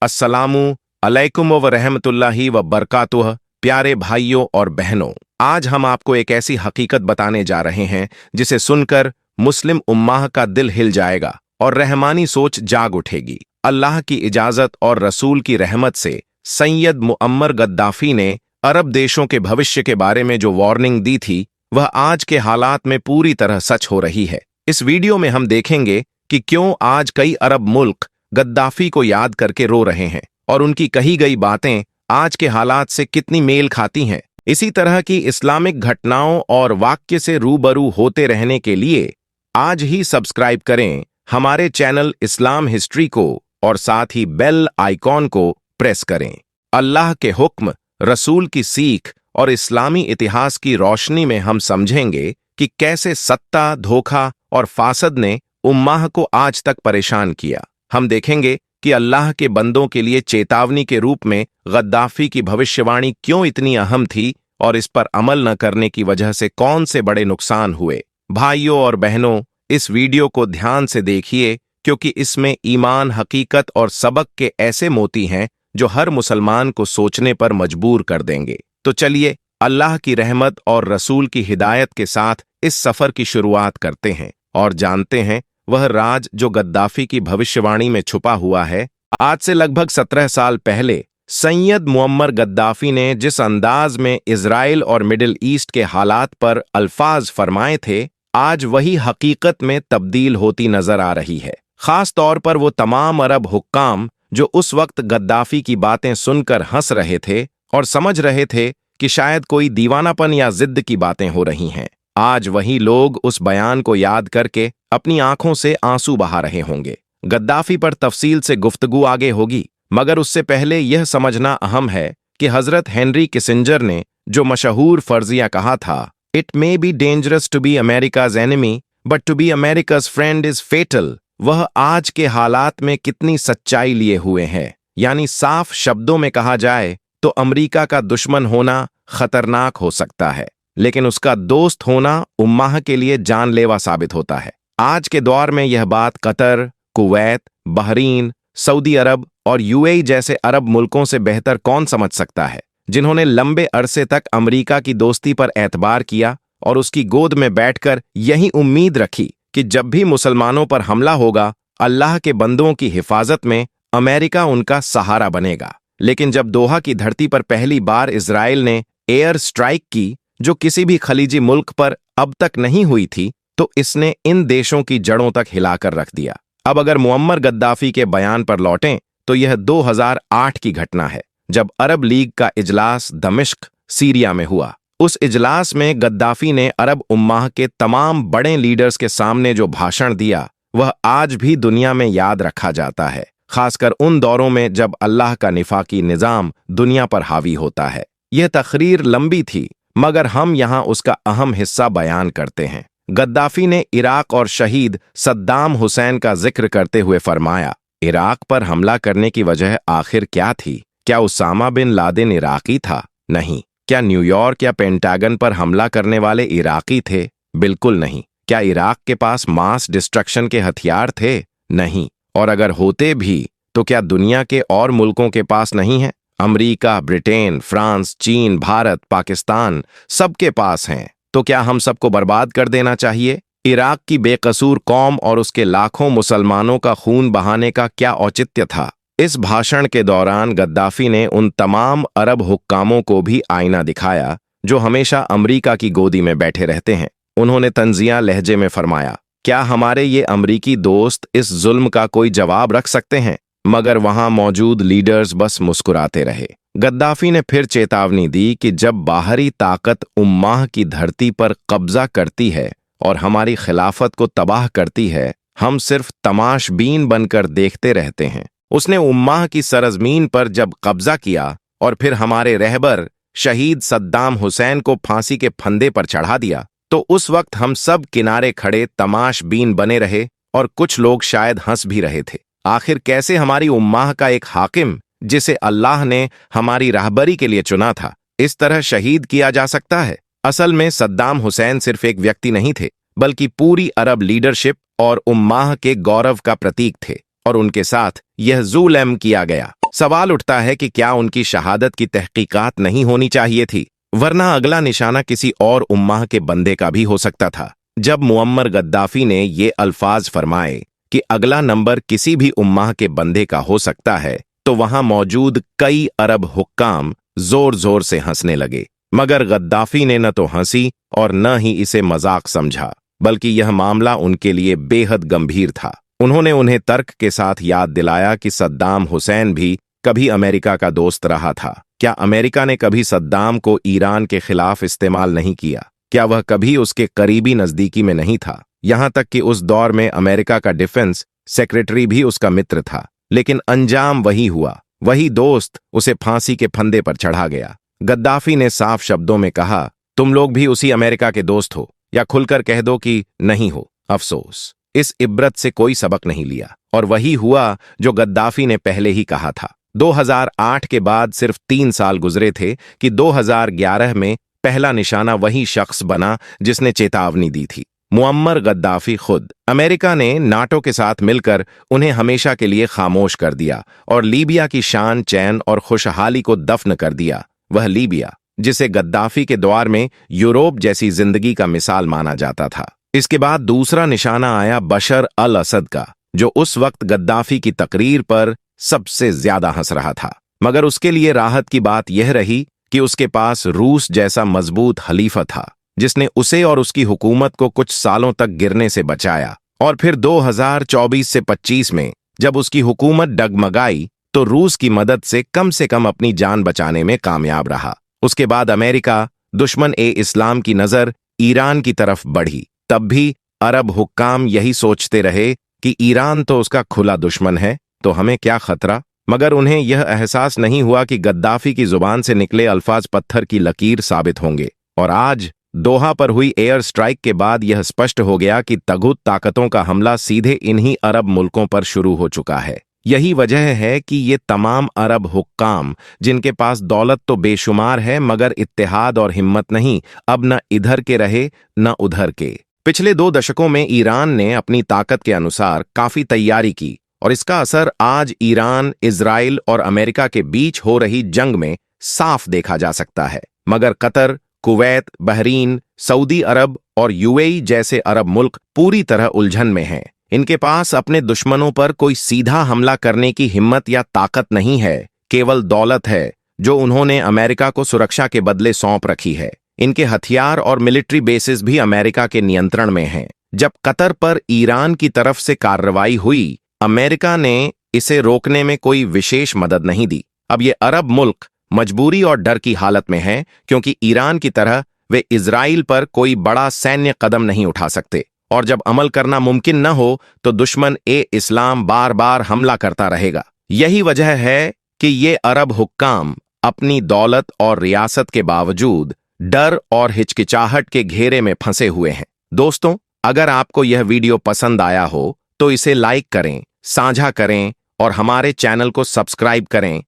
अस्सलामु अलैकुम व रहमतुल्लाहि व बरकातुह। प्यारे भाइयों और बहनों, आज हम आपको एक ऐसी हकीकत बताने जा रहे हैं जिसे सुनकर मुस्लिम उम्माह का दिल हिल जाएगा और रहमानी सोच जाग उठेगी। अल्लाह की इजाजत और रसूल की रहमत से सैयद मुअम्मर गद्दाफी ने अरब देशों के भविष्य के बारे में जो वार्निंग दी थी, वह आज के हालात में पूरी तरह सच हो रही है। इस वीडियो में हम देखेंगे कि क्यों आज कई अरब मुल्क गद्दाफी को याद करके रो रहे हैं और उनकी कही गई बातें आज के हालात से कितनी मेल खाती हैं। इसी तरह की इस्लामिक घटनाओं और वाक्य से रूबरू होते रहने के लिए आज ही सब्सक्राइब करें हमारे चैनल इस्लाम हिस्ट्री को और साथ ही बेल आइकॉन को प्रेस करें। अल्लाह के हुक्म, रसूल की सीख और इस्लामी इतिहास की रोशनी में हम समझेंगे कि कैसे सत्ता, धोखा और फासद ने उम्माह को आज तक परेशान किया। हम देखेंगे कि अल्लाह के बंदों के लिए चेतावनी के रूप में गद्दाफी की भविष्यवाणी क्यों इतनी अहम थी और इस पर अमल न करने की वजह से कौन से बड़े नुकसान हुए। भाइयों और बहनों, इस वीडियो को ध्यान से देखिए क्योंकि इसमें ईमान, हकीकत और सबक के ऐसे मोती हैं जो हर मुसलमान को सोचने पर मजबूर कर देंगे। तो चलिए अल्लाह की रहमत और रसूल की हिदायत के साथ इस सफर की शुरुआत करते हैं और जानते हैं वह राज जो गद्दाफी की भविष्यवाणी में छुपा हुआ है। आज से लगभग 17 साल पहले सैयद मुअम्मर गद्दाफी ने जिस अंदाज में इजराइल और मिडिल ईस्ट के हालात पर अल्फाज फरमाए थे, आज वही हकीकत में तब्दील होती नजर आ रही है। खास तौर पर वो तमाम अरब हुक्काम जो उस वक्त गद्दाफी की बातें सुनकर हंस रहे थे और समझ रहे थे कि शायद कोई दीवानापन या जिद्द की बातें हो रही हैं, आज वही लोग उस बयान को याद करके अपनी आंखों से आंसू बहा रहे होंगे। गद्दाफी पर तफसील से गुफ्तगू आगे होगी, मगर उससे पहले यह समझना अहम है कि हजरत हेनरी किसिंजर ने जो मशहूर फर्जिया कहा था, it may be dangerous to be America's enemy but to be America's friend is fatal, वह आज के हालात में कितनी सच्चाई लिए हुए है। यानी साफ शब्दों में कहा जाए तो अमेरिका का दुश्मन होना खतरनाक हो सकता है, लेकिन उसका दोस्त होना उम्माह के लिए जानलेवा साबित होता है। आज के दौर में यह बात कतर, कुवैत, बहरीन, सऊदी अरब और यूएई जैसे अरब मुल्कों से बेहतर कौन समझ सकता है, जिन्होंने लंबे अरसे तक अमेरिका की दोस्ती पर एतबार किया और उसकी गोद में बैठकर यही उम्मीद रखी कि जब भी मुसलमानों पर हमला होगा, अल्लाह के बंदों की हिफाजत में अमेरिका उनका सहारा बनेगा। लेकिन जब दोहा की धरती पर पहली बार इजराइल ने एयर स्ट्राइक की, जो किसी भी खलीजी मुल्क पर अब तक नहीं हुई थी, तो इसने इन देशों की जड़ों तक हिलाकर रख दिया। अब अगर मुअम्मर गद्दाफी के बयान पर लौटें तो यह 2008 की घटना है, जब अरब लीग का इजलास दमिश्क, सीरिया में हुआ। उस इजलास में गद्दाफी ने अरब उम्माह के तमाम बड़े लीडर्स के सामने जो भाषण दिया, वह आज भी दुनिया में याद रखा जाता है, खासकर उन दौरों में जब अल्लाह का निफाकी निजाम दुनिया पर हावी होता है। यह तकरीर लंबी थी, मगर हम यहां उसका अहम हिस्सा बयान करते हैं। गद्दाफी ने इराक और शहीद सद्दाम हुसैन का जिक्र करते हुए फरमाया, इराक पर हमला करने की वजह आखिर क्या थी? क्या उसामा बिन लादेन इराकी था? नहीं। क्या न्यूयॉर्क या पेंटागन पर हमला करने वाले इराकी थे? बिल्कुल नहीं। क्या इराक के पास मास डिस्ट्रक्शन के हथियार थे? नहीं। और अगर होते भी तो क्या दुनिया के और मुल्कों के पास नहीं है? अमेरिका, ब्रिटेन, फ्रांस, चीन, भारत, पाकिस्तान सबके पास हैं। तो क्या हम सबको बर्बाद कर देना चाहिए? इराक की बेकसूर कौम और उसके लाखों मुसलमानों का खून बहाने का क्या औचित्य था? इस भाषण के दौरान गद्दाफी ने उन तमाम अरब हुक्कामों को भी आईना दिखाया जो हमेशा अमेरिका की गोदी में बैठे रहते हैं। उन्होंने तंजिया लहजे में फरमाया, क्या हमारे ये अमरीकी दोस्त इस जुल्म का कोई जवाब रख सकते हैं? मगर वहां मौजूद लीडर्स बस मुस्कुराते रहे। गद्दाफी ने फिर चेतावनी दी कि जब बाहरी ताकत उम्माह की धरती पर कब्जा करती है और हमारी खिलाफत को तबाह करती है, हम सिर्फ तमाशबीन बनकर देखते रहते हैं। उसने उम्माह की सरजमीन पर जब कब्जा किया और फिर हमारे रहबर शहीद सद्दाम हुसैन को फांसी के फंदे पर चढ़ा दिया, तो उस वक्त हम सब किनारे खड़े तमाशबीन बने रहे और कुछ लोग शायद हंस भी रहे थे। आखिर कैसे हमारी उम्माह का एक हाकिम, जिसे अल्लाह ने हमारी राहबरी के लिए चुना था, इस तरह शहीद किया जा सकता है? असल में सद्दाम हुसैन सिर्फ एक व्यक्ति नहीं थे, बल्कि पूरी अरब लीडरशिप और उम्माह के गौरव का प्रतीक थे, और उनके साथ यह जुल्म किया गया। सवाल उठता है कि क्या उनकी शहादत की तहकीकात नहीं होनी चाहिए थी, वरना अगला निशाना किसी और उम्माह के बंदे का भी हो सकता था। जब मुअम्मर गद्दाफी ने ये अल्फाज फरमाए कि अगला नंबर किसी भी उम्माह के बंदे का हो सकता है, तो वहां मौजूद कई अरब हुक्काम जोर जोर से हंसने लगे। मगर गद्दाफी ने न तो हंसी और न ही इसे मजाक समझा, बल्कि यह मामला उनके लिए बेहद गंभीर था। उन्होंने उन्हें तर्क के साथ याद दिलाया कि सद्दाम हुसैन भी कभी अमेरिका का दोस्त रहा था। क्या अमेरिका ने कभी सद्दाम को ईरान के खिलाफ इस्तेमाल नहीं किया? क्या वह कभी उसके करीबी नजदीकी में नहीं था? यहां तक कि उस दौर में अमेरिका का डिफेंस सेक्रेटरी भी उसका मित्र था। लेकिन अंजाम वही हुआ, वही दोस्त उसे फांसी के फंदे पर चढ़ा गया। गद्दाफी ने साफ शब्दों में कहा, तुम लोग भी उसी अमेरिका के दोस्त हो, या खुलकर कह दो कि नहीं हो। अफसोस, इस इब्रत से कोई सबक नहीं लिया, और वही हुआ जो गद्दाफी ने पहले ही कहा था। 2008 के बाद सिर्फ 3 साल गुजरे थे कि 2011 में पहला निशाना वही शख्स बना जिसने चेतावनी दी थी, मुअम्मर गद्दाफी खुद। अमेरिका ने नाटो के साथ मिलकर उन्हें हमेशा के लिए खामोश कर दिया और लीबिया की शान, चैन और खुशहाली को दफन कर दिया। वह लीबिया जिसे गद्दाफी के द्वार में यूरोप जैसी जिंदगी का मिसाल माना जाता था। इसके बाद दूसरा निशाना आया बशर अल असद का, जो उस वक्त गद्दाफी की तकरीर पर सबसे ज्यादा हंस रहा था। मगर उसके लिए राहत की बात यह रही कि उसके पास रूस जैसा मजबूत खलीफा था, जिसने उसे और उसकी हुकूमत को कुछ सालों तक गिरने से बचाया। और फिर 2024 से 25 में जब उसकी हुकूमत डगमगाई, तो रूस की मदद से कम अपनी जान बचाने में कामयाब रहा। उसके बाद अमेरिका, दुश्मन ए इस्लाम की नजर ईरान की तरफ बढ़ी। तब भी अरब हुक्काम यही सोचते रहे कि ईरान तो उसका खुला दुश्मन है, तो हमें क्या खतरा। मगर उन्हें यह एहसास नहीं हुआ कि गद्दाफी की जुबान से निकले अल्फाज पत्थर की लकीर साबित होंगे। और आज दोहा पर हुई एयर स्ट्राइक के बाद यह स्पष्ट हो गया कि तगुत ताकतों का हमला सीधे इन्हीं अरब मुल्कों पर शुरू हो चुका है। यही वजह है कि ये तमाम अरब हुक्काम, जिनके पास दौलत तो बेशुमार है मगर इत्तेहाद और हिम्मत नहीं, अब न इधर के रहे न उधर के। पिछले 2 दशकों में ईरान ने अपनी ताकत के अनुसार काफी तैयारी की, और इसका असर आज ईरान, इजराइल और अमेरिका के बीच हो रही जंग में साफ देखा जा सकता है। मगर कतर, कुवैत, बहरीन, सऊदी अरब और यूएई जैसे अरब मुल्क पूरी तरह उलझन में हैं। इनके पास अपने दुश्मनों पर कोई सीधा हमला करने की हिम्मत या ताकत नहीं है, केवल दौलत है जो उन्होंने अमेरिका को सुरक्षा के बदले सौंप रखी है। इनके हथियार और मिलिट्री बेसिस भी अमेरिका के नियंत्रण में हैं। जब कतर पर ईरान की तरफ से कार्रवाई हुई, अमेरिका ने इसे रोकने में कोई विशेष मदद नहीं दी। अब ये अरब मुल्क मजबूरी और डर की हालत में हैं, क्योंकि ईरान की तरह वे इजराइल पर कोई बड़ा सैन्य कदम नहीं उठा सकते, और जब अमल करना मुमकिन न हो तो दुश्मन ए इस्लाम बार बार हमला करता रहेगा। यही वजह है कि ये अरब हुक्काम अपनी दौलत और रियासत के बावजूद डर और हिचकिचाहट के घेरे में फंसे हुए हैं। दोस्तों, अगर आपको यह वीडियो पसंद आया हो तो इसे लाइक करें, साझा करें और हमारे चैनल को सब्सक्राइब करें